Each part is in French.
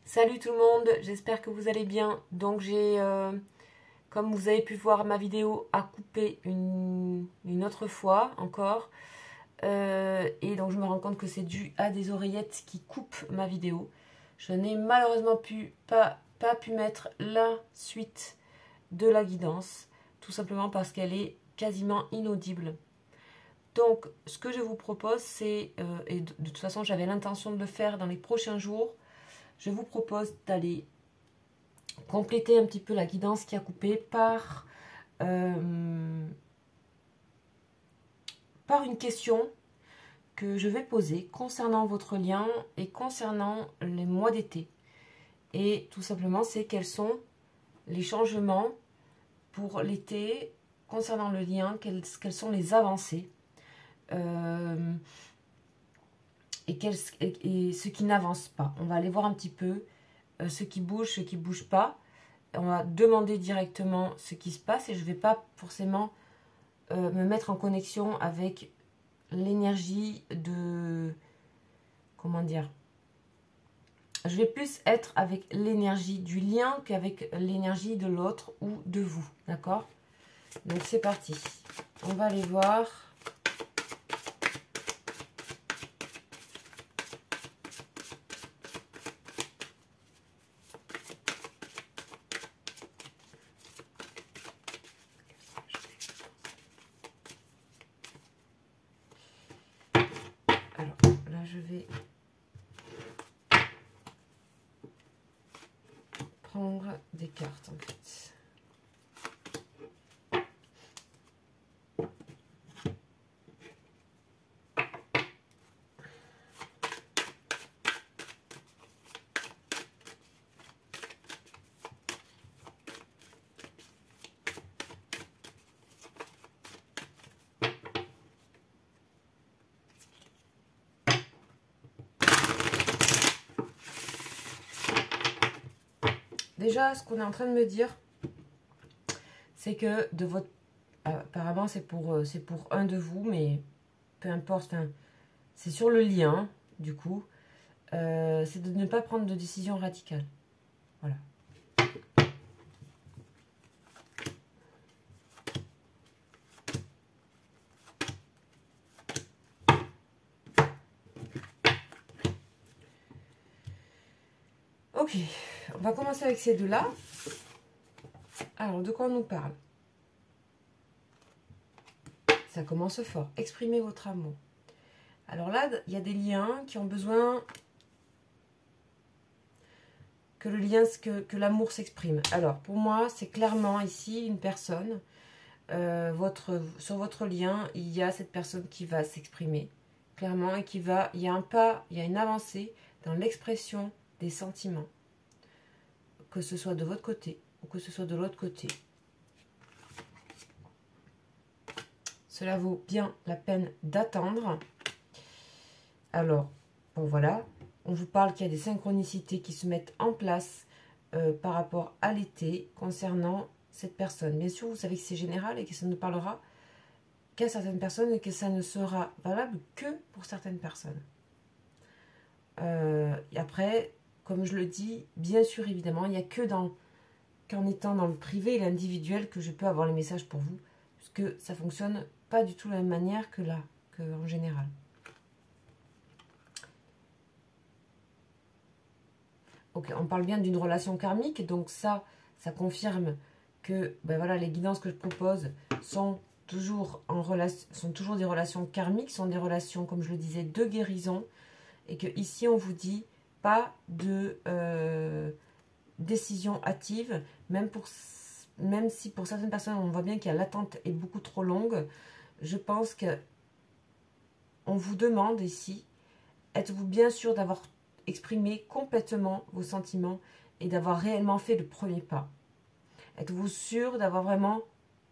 Salut tout le monde, j'espère que vous allez bien. Donc j'ai, comme vous avez pu voir ma vidéo, à couper une autre fois encore. Et donc je me rends compte que c'est dû à des oreillettes qui coupent ma vidéo. Je n'ai malheureusement pas pu mettre la suite de la guidance, tout simplement parce qu'elle est quasiment inaudible. Donc ce que je vous propose, c'est, et de toute façon j'avais l'intention de le faire dans les prochains jours, je vous propose d'aller compléter un petit peu la guidance qui a coupé par une question que je vais poser concernant votre lien et concernant les mois d'été. Et tout simplement, c'est quels sont les changements pour l'été concernant le lien, quelles sont les avancées et ce qui n'avance pas. On va aller voir un petit peu ce qui bouge pas. On va demander directement ce qui se passe et je ne vais pas forcément me mettre en connexion avec l'énergie de... Comment dire? Je vais plus être avec l'énergie du lien qu'avec l'énergie de l'autre ou de vous. D'accord? Donc c'est parti. On va aller voir. Alors là je vais prendre des cartes en fait. Déjà, ce qu'on est en train de me dire, c'est que de votre... apparemment, c'est pour un de vous, mais peu importe. Enfin, c'est sur le lien, du coup. C'est de ne pas prendre de décision radicale. Voilà. Ok, on va commencer avec ces deux-là. Alors, de quoi on nous parle? Ça commence fort. Exprimez votre amour. Alors là, il y a des liens qui ont besoin que le lien, que l'amour s'exprime. Alors, pour moi, c'est clairement ici une personne. Sur votre lien, il y a cette personne qui va s'exprimer clairement et qui va... Il y a un pas, il y a une avancée dans l'expression des sentiments. Que ce soit de votre côté ou que ce soit de l'autre côté. Cela vaut bien la peine d'attendre. Alors, bon voilà, on vous parle qu'il y a des synchronicités qui se mettent en place par rapport à l'été concernant cette personne. Bien sûr, vous savez que c'est général et que ça ne parlera qu'à certaines personnes et que ça ne sera valable que pour certaines personnes. Et après, comme je le dis, bien sûr, évidemment, il n'y a qu'en étant dans le privé et l'individuel que je peux avoir les messages pour vous, puisque ça ne fonctionne pas du tout de la même manière que là, qu'en général. Ok, on parle bien d'une relation karmique, donc ça confirme que ben voilà, les guidances que je propose sont toujours des relations karmiques, sont des relations, comme je le disais, de guérison, et que ici on vous dit pas de décision hâtive, même si pour certaines personnes on voit bien que l'attente est beaucoup trop longue. Je pense que on vous demande ici, êtes-vous bien sûr d'avoir exprimé complètement vos sentiments et d'avoir réellement fait le premier pas? Êtes-vous sûr d'avoir vraiment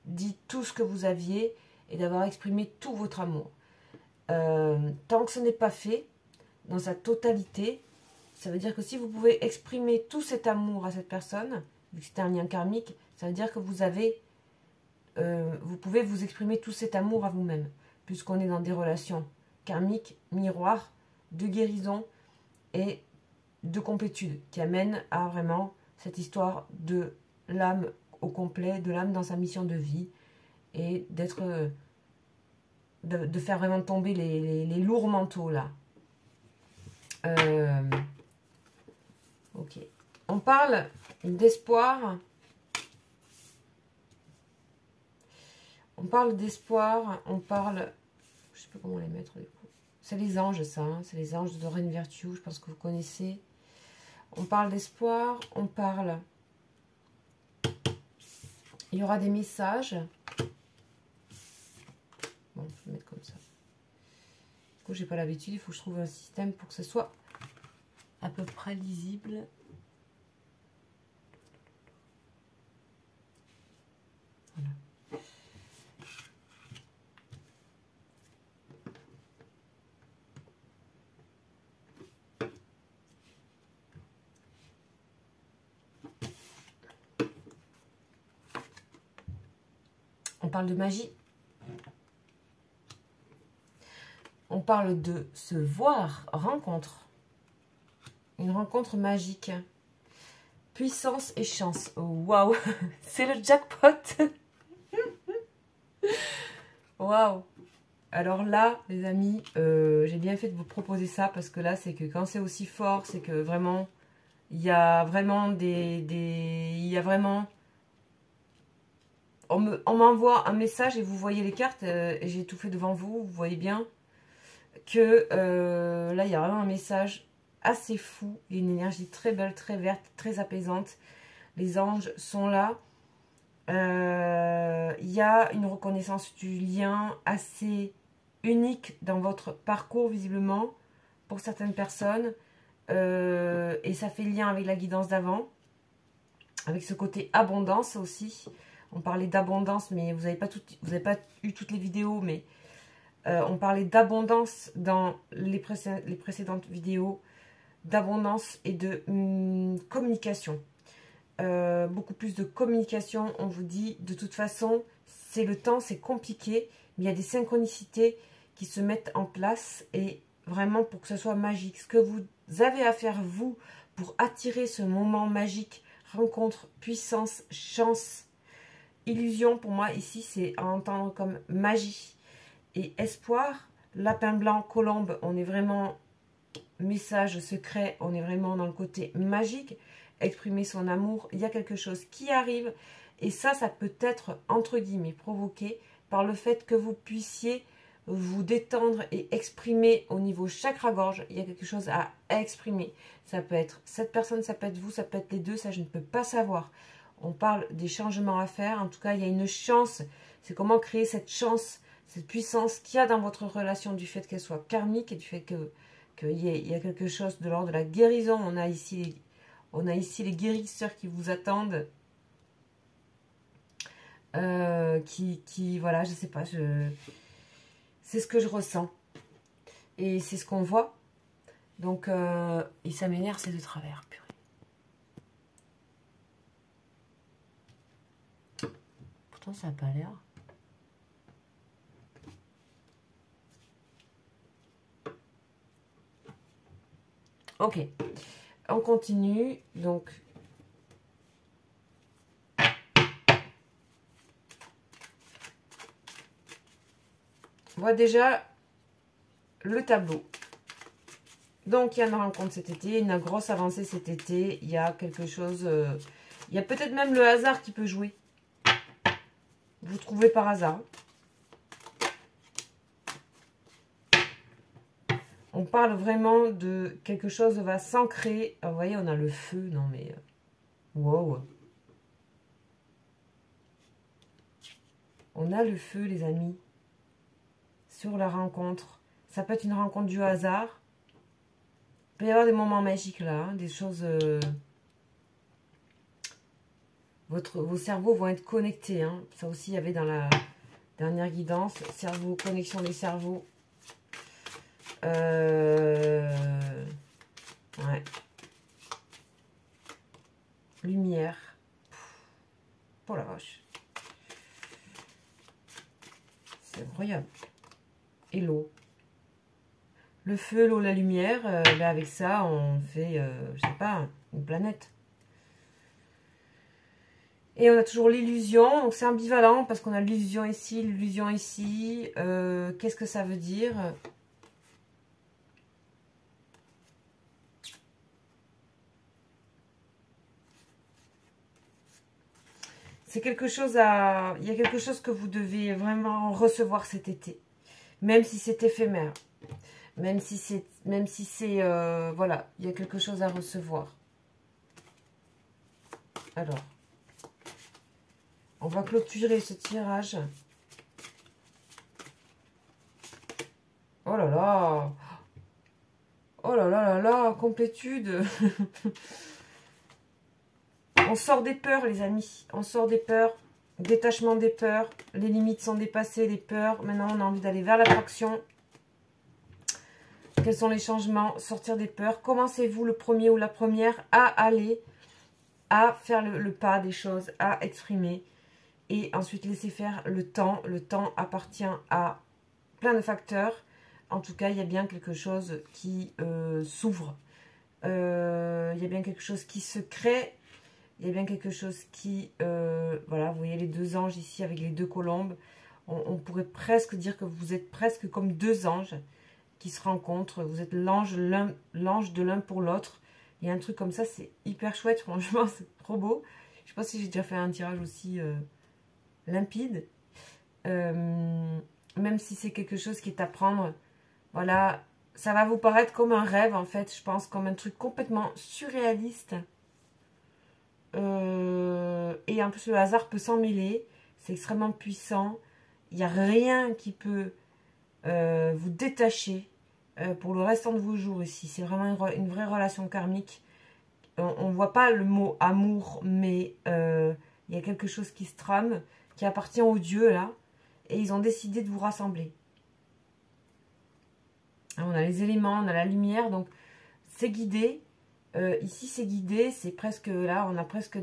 dit tout ce que vous aviez et d'avoir exprimé tout votre amour? Tant que ce n'est pas fait, dans sa totalité, ça veut dire que si vous pouvez exprimer tout cet amour à cette personne, vu que c'est un lien karmique, ça veut dire que vous pouvez vous exprimer tout cet amour à vous-même, puisqu'on est dans des relations karmiques, miroirs, de guérison, et de complétude, qui amène à vraiment cette histoire de l'âme au complet, de l'âme dans sa mission de vie, et d'être, de faire vraiment tomber les lourds manteaux là. Ok. On parle d'espoir. On parle d'espoir, on parle... Je sais pas comment les mettre du coup. C'est les anges ça, hein, c'est les anges de Doreen Virtue, je pense que vous connaissez. On parle d'espoir, on parle... Il y aura des messages. Bon, je vais mettre comme ça. Du coup, j'ai pas l'habitude, il faut que je trouve un système pour que ce soit à peu près lisible. Voilà. On parle de magie. On parle de se voir, rencontre. Une rencontre magique. Puissance et chance. Oh, waouh, c'est le jackpot. Waouh. Alors là, les amis, j'ai bien fait de vous proposer ça parce que là, c'est que quand c'est aussi fort, c'est que vraiment, il y a vraiment il y a vraiment... On m'envoie un message et vous voyez les cartes, et j'ai tout fait devant vous, vous voyez bien que là, il y a vraiment un message assez fou. Il y a une énergie très belle, très verte, très apaisante. Les anges sont là. Il y a une reconnaissance du lien assez unique dans votre parcours, visiblement, pour certaines personnes. Et ça fait lien avec la guidance d'avant, avec ce côté abondance aussi. On parlait d'abondance, mais vous n'avez pas eu toutes les vidéos, mais on parlait d'abondance dans les précédentes vidéos, d'abondance et de communication. Beaucoup plus de communication, on vous dit, de toute façon, c'est le temps, c'est compliqué, mais il y a des synchronicités qui se mettent en place, et vraiment pour que ce soit magique. Ce que vous avez à faire, vous, pour attirer ce moment magique, rencontre, puissance, chance, illusion, pour moi, ici, c'est à entendre comme magie et espoir. Lapin blanc, colombe, on est vraiment message secret, on est vraiment dans le côté magique. Exprimer son amour, il y a quelque chose qui arrive, et ça peut être, entre guillemets, provoqué par le fait que vous puissiez vous détendre et exprimer au niveau chakra-gorge. Il y a quelque chose à exprimer. Ça peut être cette personne, ça peut être vous, ça peut être les deux, ça je ne peux pas savoir. On parle des changements à faire. En tout cas, il y a une chance. C'est comment créer cette chance, cette puissance qu'il y a dans votre relation, du fait qu'elle soit karmique et du fait qu'il y a quelque chose de l'ordre de la guérison. On a ici les guérisseurs qui vous attendent. Voilà, je sais pas, c'est ce que je ressens. Et c'est ce qu'on voit. Donc, et ça m'énerve, c'est de travers, purée. Pourtant, ça n'a pas l'air. Ok. On continue. Donc, on voit déjà le tableau. Donc, il y a une rencontre cet été, une grosse avancée cet été. Il y a quelque chose... il y a peut-être même le hasard qui peut jouer. Vous trouvez par hasard. On parle vraiment de quelque chose va s'ancrer. Vous voyez, on a le feu. Non, mais... wow. On a le feu, les amis. Sur la rencontre. Ça peut être une rencontre du hasard. Il peut y avoir des moments magiques là. Hein, des choses... vos cerveaux vont être connectés. Hein. Ça aussi, il y avait dans la dernière guidance. Cerveau, connexion des cerveaux. Ouais. Lumière. Oh la vache. C'est incroyable. Et l'eau. le feu, l'eau, la lumière. Ben avec ça, on fait, je sais pas, une planète. Et on a toujours l'illusion, donc c'est ambivalent parce qu'on a l'illusion ici, l'illusion ici. Qu'est-ce que ça veut dire? C'est quelque chose à... Il y a quelque chose que vous devez vraiment recevoir cet été. Même si c'est éphémère. Même si c'est... voilà, il y a quelque chose à recevoir. Alors... On va clôturer ce tirage. Oh là là! Oh là là là là! Complétude! On sort des peurs, les amis. On sort des peurs. Détachement des peurs. Les limites sont dépassées, les peurs. Maintenant, on a envie d'aller vers l'attraction. Quels sont les changements? Sortir des peurs. Commencez-vous le premier ou la première à aller, à faire le pas des choses, à exprimer. Et ensuite, laissez faire le temps. Le temps appartient à plein de facteurs. En tout cas, il y a bien quelque chose qui s'ouvre. Il y a bien quelque chose qui se crée. Il y a bien quelque chose qui... voilà, vous voyez les deux anges ici avec les deux colombes. On pourrait presque dire que vous êtes presque comme deux anges qui se rencontrent. Vous êtes l'ange de l'un pour l'autre. Il y a un truc comme ça, c'est hyper chouette. Franchement, c'est trop beau. Je ne sais pas si j'ai déjà fait un tirage aussi limpide. Même si c'est quelque chose qui est à prendre, voilà, ça va vous paraître comme un rêve en fait, je pense, comme un truc complètement surréaliste. Et en plus le hasard peut s'en mêler, c'est extrêmement puissant. Il n'y a rien qui peut vous détacher pour le restant de vos jours ici. C'est vraiment une vraie relation karmique. On ne voit pas le mot amour, mais il y a quelque chose qui se trame, qui appartient aux dieux là. Et ils ont décidé de vous rassembler. Alors, on a les éléments, on a la lumière, donc c'est guidé. Ici, c'est guidé, c'est presque là, on a presque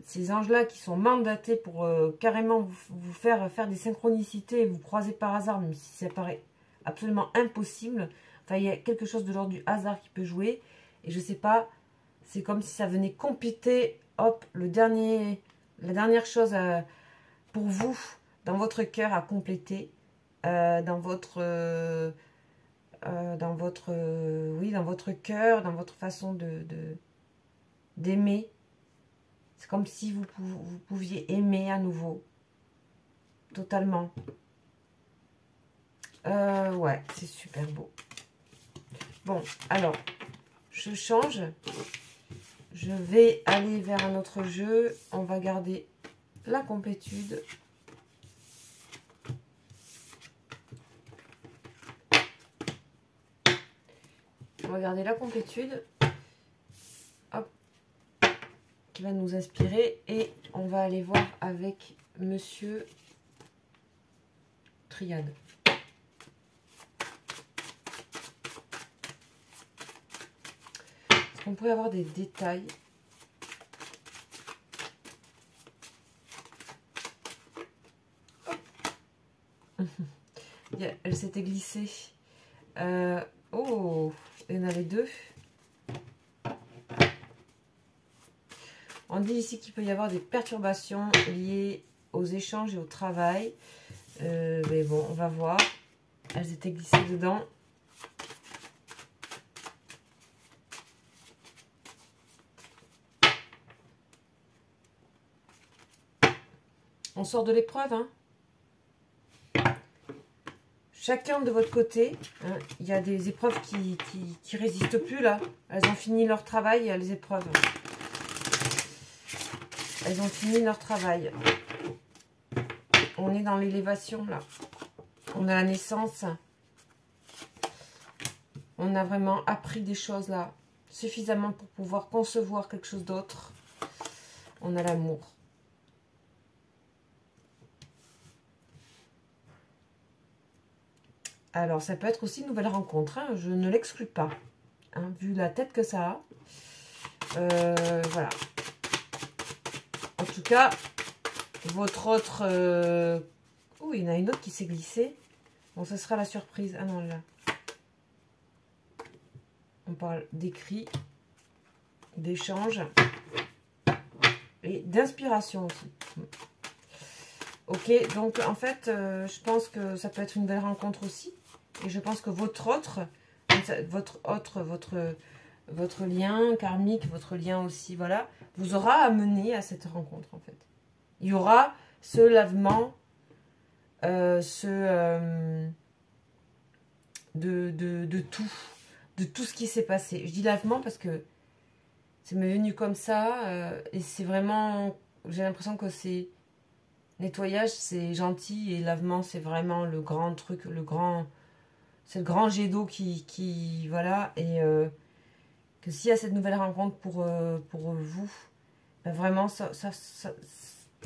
ces anges-là qui sont mandatés pour carrément vous faire des synchronicités et vous croiser par hasard, même si ça paraît absolument impossible. Enfin, il y a quelque chose de l'ordre du hasard qui peut jouer. Et je sais pas, c'est comme si ça venait compléter, hop, la dernière chose pour vous, dans votre cœur à compléter, dans votre cœur, dans votre façon d'aimer. C'est comme si vous pouviez aimer à nouveau, totalement. Ouais, c'est super beau. Bon, alors, je change. Je vais aller vers un autre jeu. On va garder la complétude. On va garder la complétude. Hop. Qui va nous inspirer. Et on va aller voir avec Monsieur Triade. Est-ce qu'on pourrait avoir des détails? Elle s'était glissée. Oh, il y en avait deux. On dit ici qu'il peut y avoir des perturbations liées aux échanges et au travail. Mais bon, on va voir. Elles étaient glissées dedans. On sort de l'épreuve, hein. Chacun de votre côté, hein, il y a des épreuves qui résistent plus là. Elles ont fini leur travail, les épreuves. Elles ont fini leur travail. On est dans l'élévation là. On a la naissance. On a vraiment appris des choses là. Suffisamment pour pouvoir concevoir quelque chose d'autre. On a l'amour. Alors, ça peut être aussi une nouvelle rencontre, hein, je ne l'exclus pas, hein, vu la tête que ça a. Voilà. En tout cas, votre autre... Oh, il y en a une autre qui s'est glissée. Bon, ce sera la surprise. Ah non, là. On parle d'écrit, d'échange et d'inspiration aussi. Ok, donc en fait, je pense que ça peut être une belle rencontre aussi. Et je pense que votre lien karmique, votre lien aussi, voilà, vous aura amené à cette rencontre en fait. Il y aura ce lavement, de tout ce qui s'est passé. Je dis lavement parce que ça m'est venu comme ça, et c'est vraiment, j'ai l'impression que c'est nettoyage, c'est gentil, et lavement, c'est vraiment le grand truc, c'est le grand jet d'eau qui voilà, et que s'il y a cette nouvelle rencontre pour vous, ben vraiment,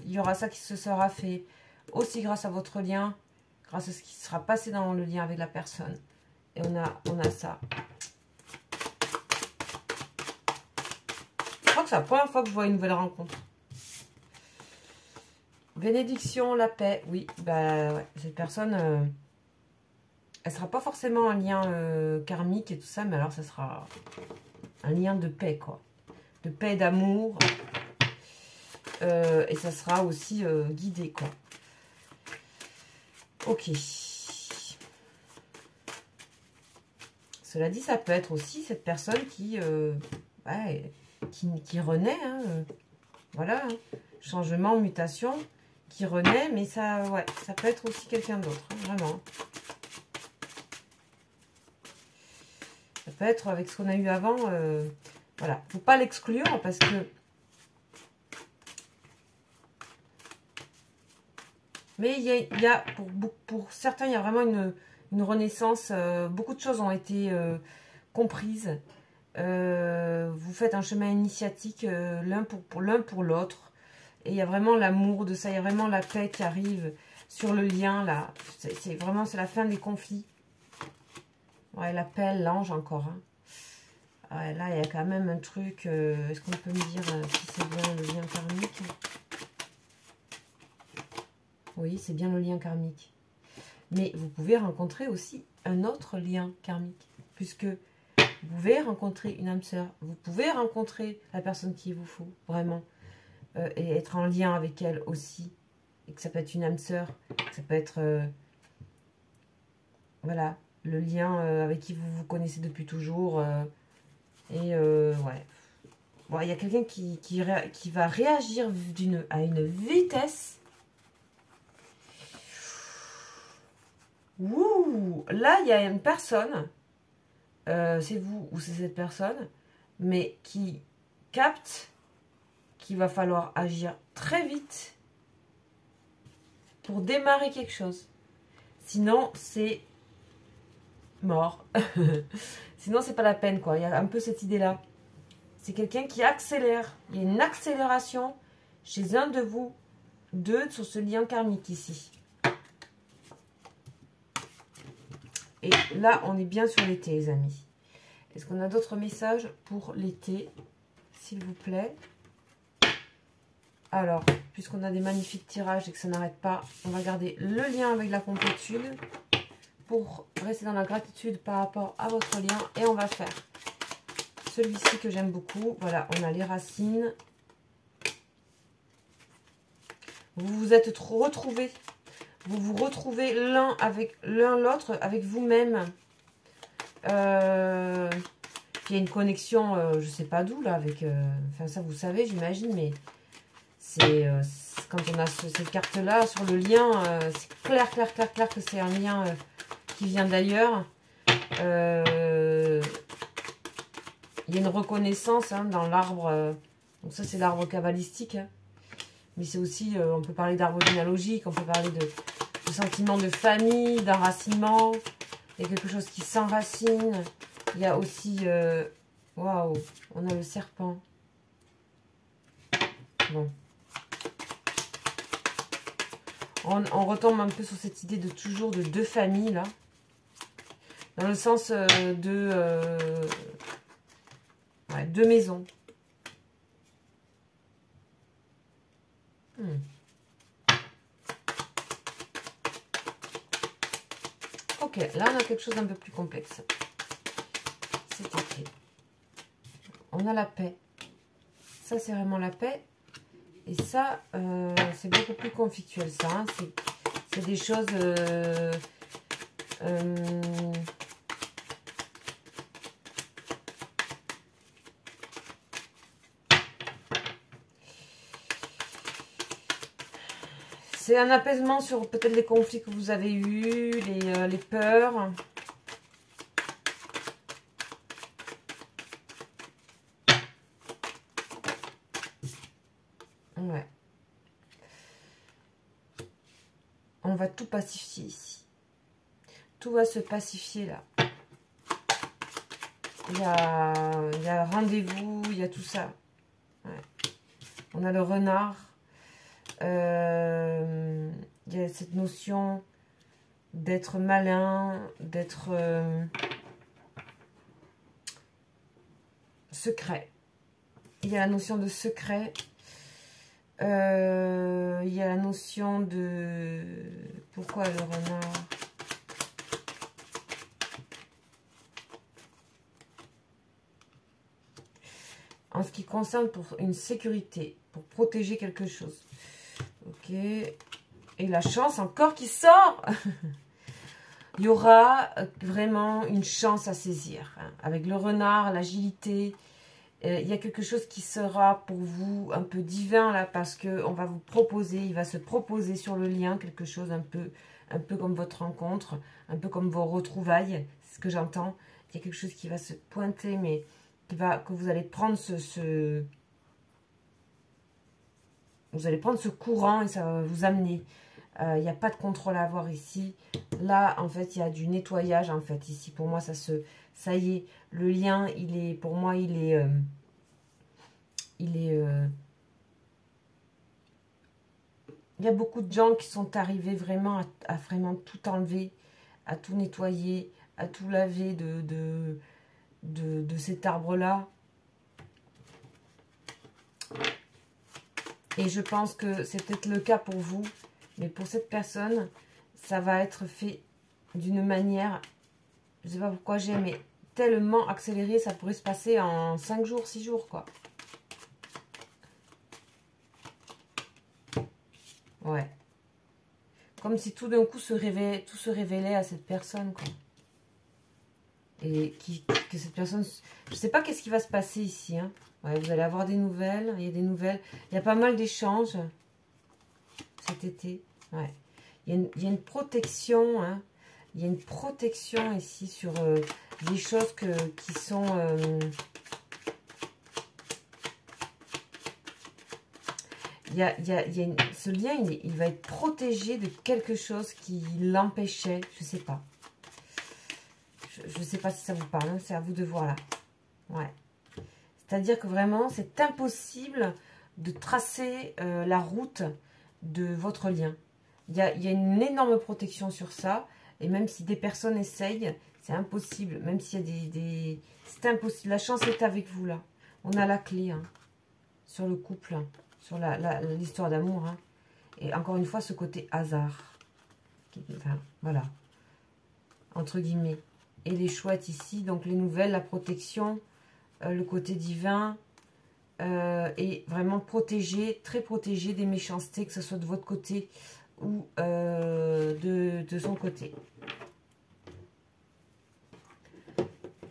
il y aura ça qui se sera fait aussi grâce à votre lien, grâce à ce qui sera passé dans le lien avec la personne. Et on a ça. Je crois que c'est la première fois que je vois une nouvelle rencontre. Bénédiction, la paix. Oui, bah ouais, cette personne, elle sera pas forcément un lien karmique et tout ça, mais alors ça sera un lien de paix, quoi. De paix, d'amour. Et ça sera aussi guidé, quoi. Ok. Cela dit, ça peut être aussi cette personne qui renaît. Hein, voilà. Hein. Changement, mutation, qui renaît. Mais ça, ouais, ça peut être aussi quelqu'un d'autre. Hein, vraiment. Ça peut être avec ce qu'on a eu avant. Voilà. Faut pas l'exclure parce que... Mais il y a pour certains, il y a vraiment une renaissance. Beaucoup de choses ont été comprises. Vous faites un chemin initiatique l'un pour l'autre. Et il y a vraiment l'amour de ça. Il y a vraiment la paix qui arrive sur le lien. Là, c'est vraiment la fin des conflits. Ouais, l'appel, l'ange encore. Hein. Ouais, là, il y a quand même un truc. Est-ce qu'on peut me dire si c'est bien le lien karmique? Oui, c'est bien le lien karmique. Mais vous pouvez rencontrer aussi un autre lien karmique. Puisque vous pouvez rencontrer une âme sœur. Vous pouvez rencontrer la personne qu'il vous faut, vraiment. Et être en lien avec elle aussi. Et que ça peut être une âme sœur. Ça peut être... voilà, le lien avec qui vous vous connaissez depuis toujours. Ouais. Bon, il y a quelqu'un qui va réagir à une vitesse... Ouh, là, il y a une personne, c'est vous ou c'est cette personne, mais qui capte qu'il va falloir agir très vite pour démarrer quelque chose. Sinon, c'est mort. Sinon, c'est pas la peine, quoi. Il y a un peu cette idée-là. C'est quelqu'un qui accélère. Il y a une accélération chez un de vous deux sur ce lien karmique ici. Et là, on est bien sur l'été, les amis. Est-ce qu'on a d'autres messages pour l'été, s'il vous plaît? Alors, puisqu'on a des magnifiques tirages et que ça n'arrête pas, on va garder le lien avec la complétude pour rester dans la gratitude par rapport à votre lien. Et on va faire celui-ci que j'aime beaucoup. Voilà, on a les racines. Vous vous êtes retrouvés. Vous vous retrouvez l'un l'autre, avec vous-même. Il y a une connexion, je ne sais pas d'où, là, avec... enfin, ça, vous savez, j'imagine, mais c'est... quand on a cette carte-là, sur le lien, c'est clair que c'est un lien qui vient d'ailleurs. Il y a une reconnaissance hein, dans l'arbre. Donc ça, c'est l'arbre kabbalistique. Hein. Mais c'est aussi, on peut parler d'arbre généalogique, on peut parler de sentiment de famille, d'enracinement. Il y a quelque chose qui s'enracine. Il y a aussi... waouh, on a le serpent. Bon. On retombe un peu sur cette idée de toujours de deux familles, là. Dans le sens de... ouais, deux maisons. Ok, là on a quelque chose d'un peu plus complexe. c'est ok. On a la paix. Ça, c'est vraiment la paix. Et ça, c'est beaucoup plus conflictuel, ça. Hein. C'est des choses... c'est un apaisement sur peut-être les conflits que vous avez eus, les peurs. Ouais. On va tout pacifier ici. Tout va se pacifier là. Il y a rendez-vous, il y a tout ça. Ouais. On a le renard. Il y a cette notion d'être malin, d'être secret. Il y a la notion de secret. Il y a la notion de... Pourquoi le renard? En ce qui concerne pour une sécurité, pour protéger quelque chose. Ok. Et la chance encore qui sort. Il y aura vraiment une chance à saisir. Hein. Avec le renard, l'agilité. Il y a quelque chose qui sera pour vous un peu divin là. Parce qu'on va vous proposer, il va se proposer sur le lien quelque chose un peu comme votre rencontre. Un peu comme vos retrouvailles. C'est ce que j'entends. Il y a quelque chose qui va se pointer mais... que vous allez prendre vous allez prendre ce courant et ça va vous amener. Il n'y a pas de contrôle à avoir ici. Là, en fait, il y a du nettoyage, en fait, ici. Pour moi, ça y est, le lien, il est, pour moi, il y a beaucoup de gens qui sont arrivés vraiment à vraiment tout enlever, à tout nettoyer, à tout laver de cet arbre-là. Et je pense que c'est peut-être le cas pour vous. Mais pour cette personne, ça va être fait d'une manière... Je ne sais pas pourquoi mais tellement accéléré. Ça pourrait se passer en 5 jours, 6 jours, quoi. Ouais. Comme si tout d'un coup, tout se révélait à cette personne, quoi. Et que cette personne... Je ne sais pas qu'est-ce qui va se passer ici. Hein. Ouais, vous allez avoir des nouvelles. Il y a des nouvelles. Il y a pas mal d'échanges cet été. Ouais. Il y a une protection. Hein. Il y a une protection ici sur des choses qui sont... ce lien, il va être protégé de quelque chose qui l'empêchait. Je ne sais pas. Je ne sais pas si ça vous parle, hein, c'est à vous de voir là. Ouais. C'est-à-dire que vraiment, c'est impossible de tracer la route de votre lien. Il y a une énorme protection sur ça. Et même si des personnes essayent, c'est impossible. Même s'il y a des... C'est impossible. La chance est avec vous là. On a la clé hein, sur le couple, hein, sur l'histoire d'amour. Hein. Et encore une fois, ce côté hasard. Enfin, voilà. Entre guillemets. Et les chouettes ici, donc les nouvelles, la protection, le côté divin, et vraiment protégé, très protégé des méchancetés, que ce soit de votre côté ou de son côté.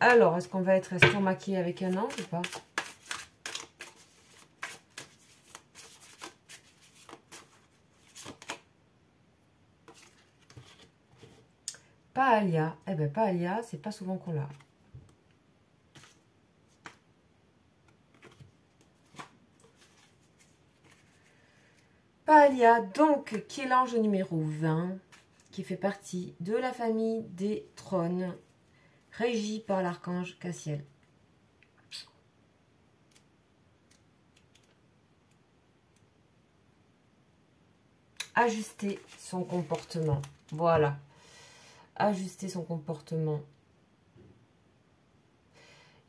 Alors, est-ce qu'on va être estomaqué avec un ange ou pas? Pas Alia. Eh bien, pas Alia, c'est pas souvent qu'on l'a. Pas Alia, donc, qui est l'ange numéro 20, qui fait partie de la famille des trônes, régi par l'archange Cassiel. Ajuster son comportement. Voilà. Ajuster son comportement.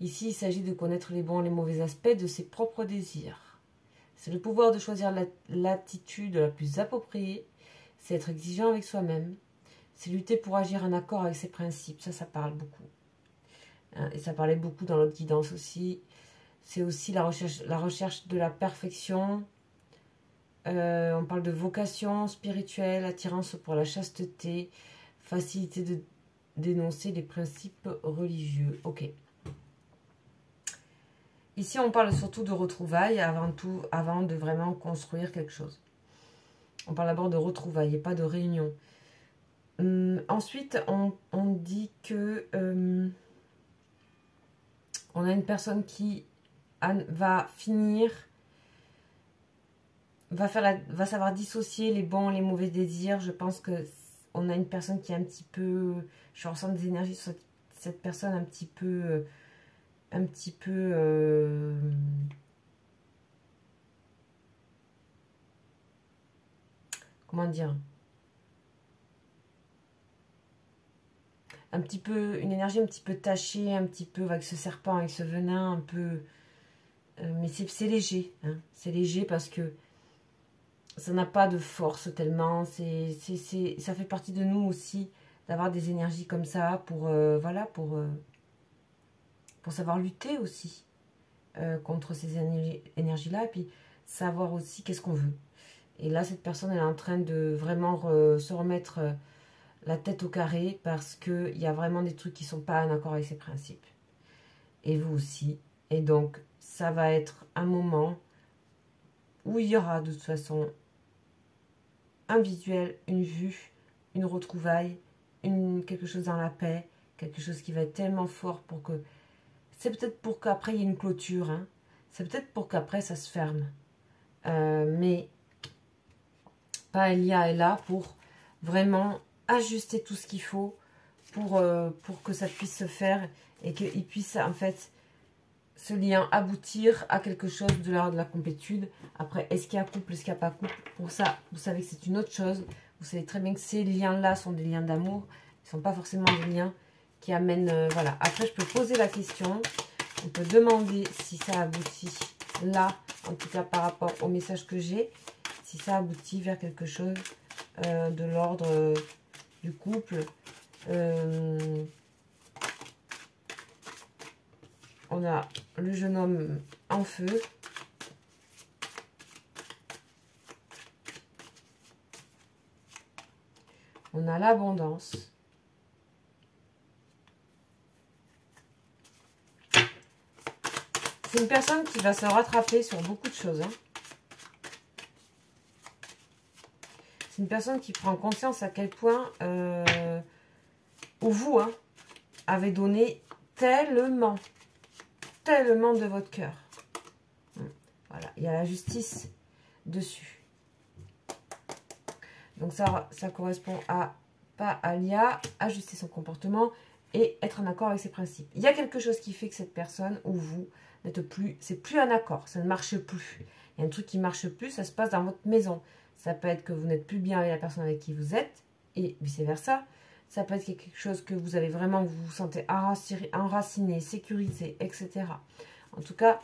Ici, il s'agit de connaître les bons et les mauvais aspects de ses propres désirs. C'est le pouvoir de choisir l'attitude la plus appropriée. C'est être exigeant avec soi-même. C'est lutter pour agir en accord avec ses principes. Ça parle beaucoup. hein, et ça parlait beaucoup dans l'autre guidance aussi. C'est aussi la recherche de la perfection. On parle de vocation spirituelle, attirance pour la chasteté, facilité de dénoncer les principes religieux. Ok. Ici, on parle surtout de retrouvailles avant tout, avant de vraiment construire quelque chose. On parle d'abord de retrouvailles et pas de réunion. Ensuite, on dit que on a une personne qui va finir, va savoir dissocier les bons et les mauvais désirs. Je pense que on a une personne qui est un petit peu, je ressens des énergies sur cette personne un petit peu, comment dire, un petit peu, une énergie un petit peu tachée, un petit peu avec ce serpent, avec ce venin, un peu, mais c'est léger, hein, c'est léger parce que ça n'a pas de force tellement, ça fait partie de nous aussi d'avoir des énergies comme ça pour, voilà, pour savoir lutter aussi contre ces énergies-là, et puis savoir aussi qu'est-ce qu'on veut. Et là, cette personne, elle est en train de vraiment se remettre la tête au carré parce qu'il y a vraiment des trucs qui ne sont pas en accord avec ses principes. Et vous aussi. Et donc, ça va être un moment où il y aura de toute façon un visuel, une vue, une retrouvaille, quelque chose dans la paix, quelque chose qui va être tellement fort pour que... C'est peut-être pour qu'après il y ait une clôture, hein. C'est peut-être pour qu'après ça se ferme. Mais Paelia est là pour vraiment ajuster tout ce qu'il faut pour que ça puisse se faire et qu'il puisse en fait ce lien aboutir à quelque chose de l'ordre de la complétude. Après, est-ce qu'il y a couple, est-ce qu'il n'y a pas couple? Pour ça, vous savez que c'est une autre chose. Vous savez très bien que ces liens-là sont des liens d'amour. Ils ne sont pas forcément des liens qui amènent... voilà. Après, je peux poser la question. On peut demander si ça aboutit là, en tout cas par rapport au message que j'ai, si ça aboutit vers quelque chose de l'ordre du couple. On a le jeune homme en feu. On a l'abondance. C'est une personne qui va se rattraper sur beaucoup de choses. Hein. C'est une personne qui prend conscience à quel point vous avez donné tellement de votre cœur. Voilà, il y a la justice dessus. Donc ça correspond à Paelia, ajuster son comportement et être en accord avec ses principes. Il y a quelque chose qui fait que cette personne ou vous n'êtes plus, c'est plus un accord, ça ne marche plus. Il y a un truc qui ne marche plus, ça se passe dans votre maison. Ça peut être que vous n'êtes plus bien avec la personne avec qui vous êtes et vice versa. Ça peut être quelque chose que vous avez vraiment, vous vous sentez enraciné, sécurisé, etc. En tout cas,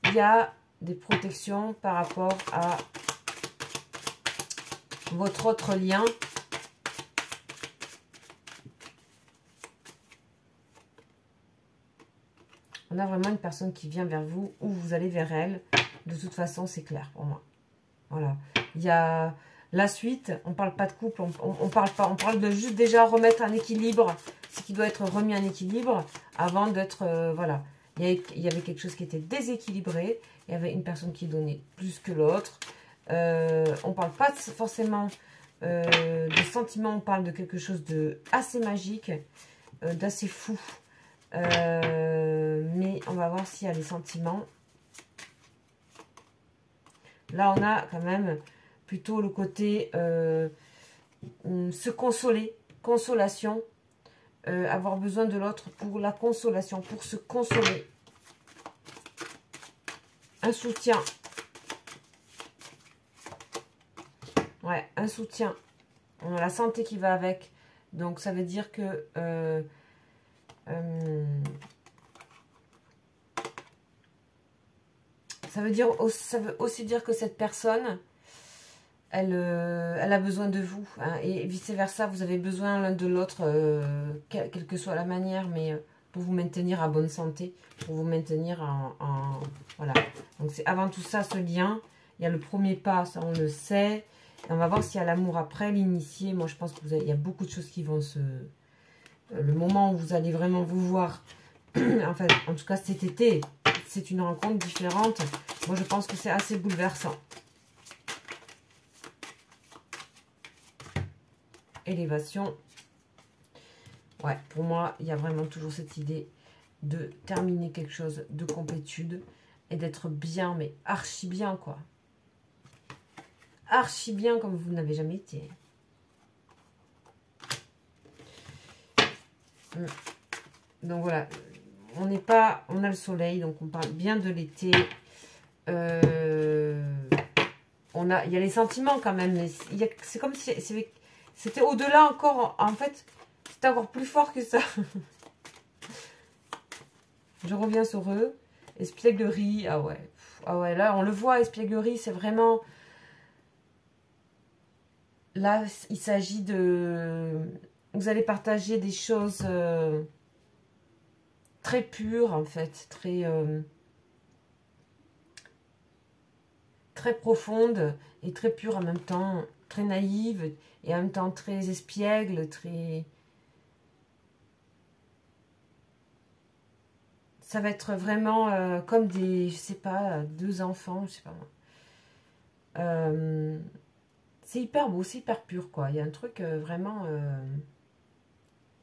il y a des protections par rapport à votre autre lien. On a vraiment une personne qui vient vers vous ou vous allez vers elle. De toute façon, c'est clair pour moi. Voilà. Il y a la suite. On ne parle pas de couple. On parle de juste déjà remettre un équilibre. Ce qui doit être remis en équilibre avant d'être... voilà. Il y avait quelque chose qui était déséquilibré. Il y avait une personne qui donnait plus que l'autre. On ne parle pas forcément de sentiments. On parle de quelque chose de assez magique, d'assez fou. Mais on va voir s'il y a des sentiments. Là, on a quand même plutôt le côté se consoler, consolation, avoir besoin de l'autre pour la consolation, pour se consoler. Un soutien. Ouais, un soutien. On a la santé qui va avec. Donc, ça veut dire que... ça veut aussi dire que cette personne, elle a besoin de vous. Hein, et vice versa, vous avez besoin l'un de l'autre, quelle que soit la manière. Mais pour vous maintenir à bonne santé, pour vous maintenir voilà. Donc c'est avant tout ça, ce lien. Il y a le premier pas, ça on le sait. Et on va voir s'il y a l'amour après, l'initié. Moi je pense qu'il y a beaucoup de choses qui vont se... Le moment où vous allez vraiment vous voir, enfin en tout cas cet été, c'est une rencontre différente. Moi je pense que c'est assez bouleversant. Élévation. Ouais, pour moi, il y a vraiment toujours cette idée de terminer quelque chose de complétude et d'être bien, mais archi bien, quoi. Archi bien comme vous n'avez jamais été. Donc voilà, on n'est pas, on a le soleil, donc on parle bien de l'été. Il y a les sentiments quand même, mais c'est comme si c'était au-delà encore, en fait, c'était encore plus fort que ça. Je reviens sur eux. Espièglerie, ah ouais. Ah ouais, là, on le voit, espièglerie, c'est vraiment... Là, il s'agit de... Vous allez partager des choses très pures, en fait, très profondes et très pures en même temps, très naïves et en même temps très espiègles, très... Ça va être vraiment comme des, je sais pas, deux enfants, je sais pas moi. C'est hyper beau, c'est hyper pur, quoi. Il y a un truc vraiment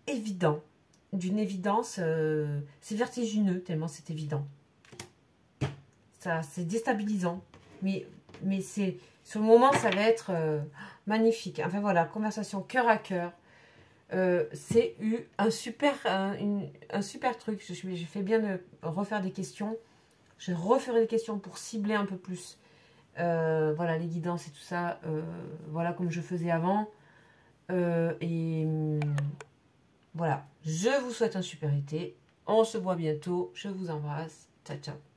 évident. D'une évidence, c'est vertigineux, tellement c'est évident. Ça, c'est déstabilisant. Mais c'est, sur le moment, ça va être magnifique. Enfin voilà, conversation cœur à cœur. C'est un super truc. Je fais bien de refaire des questions. Je referai des questions pour cibler un peu plus. Voilà, les guidances et tout ça. Voilà, comme je faisais avant. Voilà. Je vous souhaite un super été. On se voit bientôt. Je vous embrasse. Ciao, ciao.